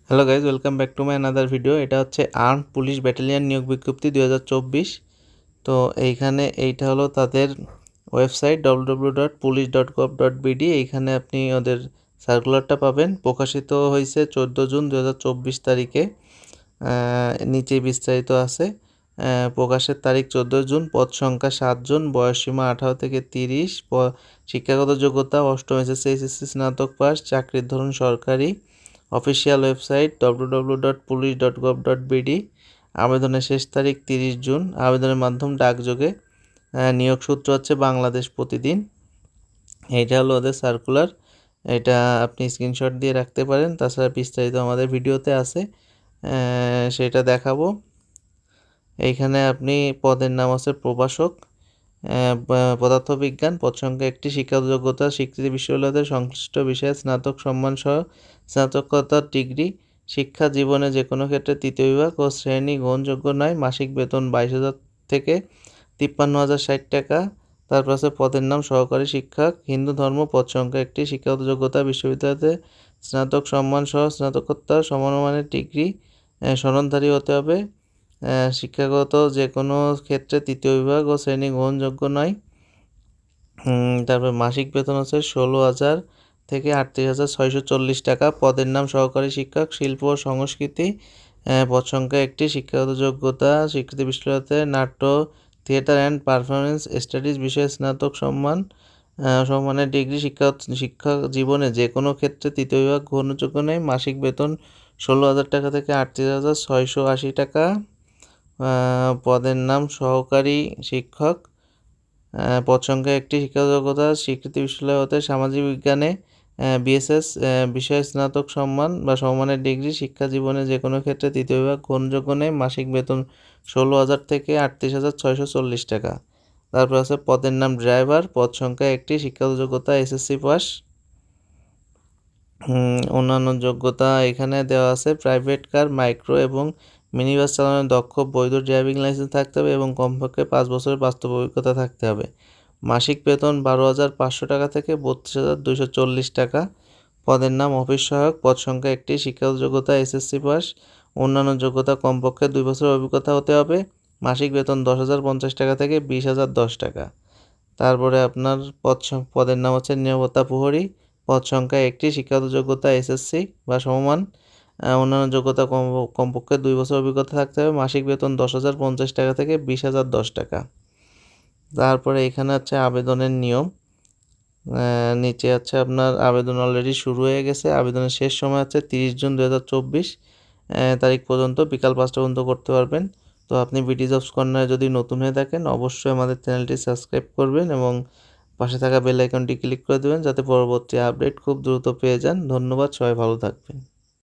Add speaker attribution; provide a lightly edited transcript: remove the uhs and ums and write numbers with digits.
Speaker 1: Hello guys, welcome back to my another video. এটা হচ্ছে armed police battalion নিয়োগ বিজ্ঞপ্তি 2024। তো এইটা হলো তাদের ওয়েবসাইট www.police.gov.bd। এইখানে আপনি ওদের সার্কুলারটা পাবেন। প্রকাশিত হয়েছে 14 জুন 2024 তারিখে। নিচে বিস্তারিত আছে। প্রকাশের তারিখ 14 জুন, পদ সংখ্যা 7 জন, বয়সসীমা 18 থেকে 30, শিক্ষাগত যোগ্যতা অষ্টম এসএসসি স্নাতক পাস, চাকরির ধরন সরকারি। Official website www.police.gov.bd। আবেদনের শেষ তারিখ 30 জুন। আবেদনের মাধ্যম ডাকযোগে। নিয়োগ সূত্র হচ্ছে বাংলাদেশ প্রতিদিন। এইটা হলো ওদের সার্কুলার। এটা আপনি স্ক্রিনশট দিয়ে রাখতে পারেন। তাছাড়া বিস্তারিত আমাদের ভিডিওতে আছে, সেটা দেখাবো। এইখানে আপনি পদের নাম আছে প্রভাষক, পদার্থবিজ্ঞান। পদ সংখ্যা একটি। শিক্ষাগত যোগ্যতা স্বীকৃতি বিশ্ববিদ্যালয়ের সংশ্লিষ্ট বিষয়ে স্নাতক সম্মানসহ স্নাতকোত্তর ডিগ্রি। শিক্ষা জীবনে যে কোনো ক্ষেত্রে তৃতীয় বিভাগ ও শ্রেণী গ্রহণযোগ্য নয়। মাসিক বেতন 22,000 থেকে 53,060 টাকা। তারপর আছে পদের নাম সহকারী শিক্ষক, হিন্দু ধর্ম। পদ সংখ্যা একটি। শিক্ষাগত যোগ্যতা বিশ্ববিদ্যালয়তে স্নাতক সম্মানসহ স্নাতকোত্তর সমমানের ডিগ্রি সনদধারী হতে হবে। শিক্ষাগত যে কোনো ক্ষেত্রে তৃতীয় বিভাগ ও শ্রেণী গ্রহণযোগ্য নয়। তারপর মাসিক বেতন হচ্ছে 16,000 থেকে 38,640 টাকা। পদের নাম সহকারী শিক্ষক, শিল্প ও সংস্কৃতি। পদ সংখ্যা একটি। শিক্ষাগত যোগ্যতা স্বীকৃতি বিশ্ববিদ্যালয়তে নাট্য, থিয়েটার অ্যান্ড পারফরমেন্স স্টাডিজ বিষয়ে স্নাতক সম্মানের ডিগ্রি। শিক্ষা জীবনে যে কোনো ক্ষেত্রে তৃতীয় বিভাগ গ্রহণযোগ্য নয়। মাসিক বেতন 16,000 টাকা থেকে 38,680 টাকা। পদের নাম সহকারী শিক্ষক। পদ সংখ্যা একটি। শিক্ষাগত যোগ্যতা স্বীকৃতি বিশ্ববিদ্যালয় হতে সামাজিক বিজ্ঞানে বিএসএস বিষয়ে স্নাতক সম্মান বা সমমানের ডিগ্রি। শিক্ষা জীবনে যে কোনো ক্ষেত্রে তৃতীয় বিভাগ গ্রহণযোগ্য নেই। মাসিক বেতন 16,000 থেকে 38,640 টাকা। তারপর আছে পদের নাম ড্রাইভার। পদ সংখ্যা একটি। শিক্ষাগত যোগ্যতা এসএসসি পাস। অন্যান্য যোগ্যতা এখানে দেওয়া আছে। প্রাইভেট কার, মাইক্রো এবং মিনি বাস চালানোর দক্ষ, বৈধ ড্রাইভিং লাইসেন্স থাকতে হবে এবং কমপক্ষে 5 বছরের বাস্তব অভিজ্ঞতা থাকতে হবে। মাসিক বেতন 12,500 টাকা থেকে 32,240 টাকা। পদের নাম অফিস সহায়ক। পদ সংখ্যা একটি। শিক্ষাগত যোগ্যতা এসএসসি পাস। অন্যান্য যোগ্যতা কমপক্ষে 2 বছরের অভিজ্ঞতা হতে হবে। মাসিক বেতন 10,050 টাকা থেকে 20,010 টাকা। তারপরে আপনার পদের নাম হচ্ছে নিরাপত্তা প্রহরী। পদ সংখ্যা একটি। শিক্ষাগত যোগ্যতা এসএসসি বা সমমান। অন্যান্য যোগ্যতা কমপক্ষে 2 বছর অভিজ্ঞতা থাকতে হবে। মাসিক বেতন 10,050 টাকা থেকে 20,010 টাকা। তারপরে এখানে হচ্ছে আবেদনের নিয়ম। নিচে হচ্ছে আপনার আবেদন অলরেডি শুরু হয়ে গেছে। আবেদনের শেষ সময় হচ্ছে 30 জুন 2024 তারিখ পর্যন্ত, বিকাল 5টা পর্যন্ত করতে পারবেন। তো আপনি বিডি জবস কর্নারে যদি নতুন হয়ে থাকেন, অবশ্যই আমাদের চ্যানেলটি সাবস্ক্রাইব করবেন এবং পাশে থাকা বেল আইকনটি ক্লিক করে দেবেন যাতে পরবর্তী আপডেট খুব দ্রুত পেয়ে যান। ধন্যবাদ, সবাই ভালো থাকবেন।